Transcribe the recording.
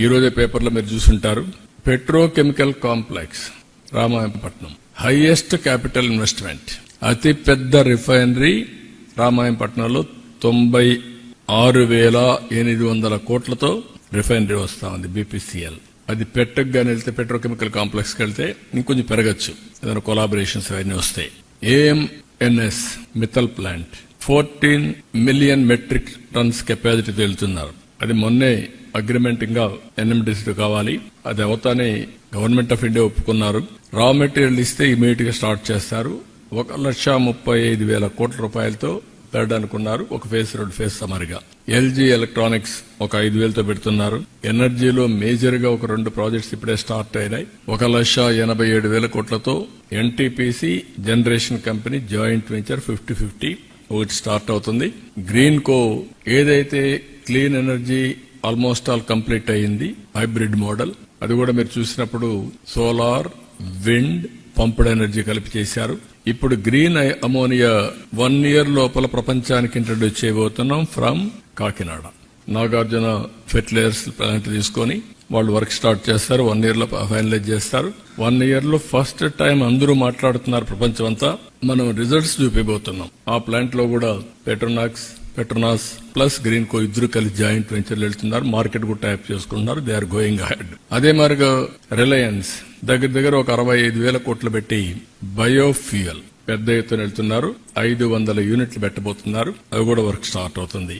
ఈ రోజే పేపర్లో మీరు చూసుంటారు. Petrochemical complex Ramayampatnam, highest capital investment, అతి పెద్ద రిఫైనరీ రామాయంపట్నంలో 96,800 కోట్లతో రిఫైనరీ వస్తా ఉంది బీపీసీఎల్. అది పెట్టగానే వెళ్తే పెట్రోకెమికల్ కాంప్లెక్స్ కి వెళ్తే ఇంకొంచెం పెరగచ్చు, ఏదైనా కొలాబరేషన్స్ అవన్నీ వస్తాయి. AMNS Mittal plant 14 million metric tons కెపాసిటీతో వెళ్తున్నారు. అది మొన్నే అగ్రిమెంట్ ఇంకా ఎన్ఎండిసి కావాలి, అది అవతానే గవర్నమెంట్ ఆఫ్ ఇండియా ఒప్పుకున్నారు. రా మెటీరియల్ ఇస్తే ఇమీడియట్ గా స్టార్ట్ చేస్తారు. 1,35,000 కోట్ల రూపాయలతో పెట్టడానుకున్నారు. ఒక ఫేజ్ 2 ఫేజ్ సమరిగా. ఎల్జీ ఎలక్ట్రానిక్స్ ఒక 5,000తో పెడుతున్నారు. ఎనర్జీలో మేజర్ గా ఒక 2 ప్రాజెక్ట్స్ ఇప్పుడే స్టార్ట్ అయినాయి. 1,87,000 కోట్లతో NTPC generation company joint venture 50-50 ఒకటి స్టార్ట్ అవుతుంది. గ్రీన్ కో ఏదైతే clean energy almost all complete అయ్యింది, హైబ్రిడ్ మోడల్, అది కూడా మీరు చూసినప్పుడు సోలార్, విండ్, పంప్డ్ ఎనర్జీ కలిపి చేశారు. ఇప్పుడు గ్రీన్ అమోనియా 1 ఇయర్ లోపల ప్రపంచానికి ఇంట్రడ్యూస్ చేయబోతున్నాం from Kakinada. Nagarjuna fertilizers plant తీసుకొని వాళ్ళు వర్క్ స్టార్ట్ చేస్తారు. 1 ఇయర్ లో ఫైనలైజ్ చేస్తారు. 1 ఇయర్ లో ఫస్ట్ టైం అందరూ మాట్లాడుతున్నారు ప్రపంచం అంతా, మనం రిజల్ట్స్ చూపిపోతున్నాం. ఆ ప్లాంట్ లో కూడా పెట్రోనాస్ ప్లస్ గ్రీన్ కో ఇద్దరు కలిసి జాయింట్ వెంచర్లు వెళ్తున్నారు. మార్కెట్ కూడా టైప్ చేసుకుంటున్నారు. They are going ahead. అదే మాదిరిగా రిలయన్స్ దగ్గర ఒక 65,000 కోట్లు పెట్టి బయోఫ్యూయల్ పెద్ద ఎత్తున వెళ్తున్నారు. 500 యూనిట్లు పెట్టబోతున్నారు. అవి కూడా వర్క్ స్టార్ట్ అవుతుంది.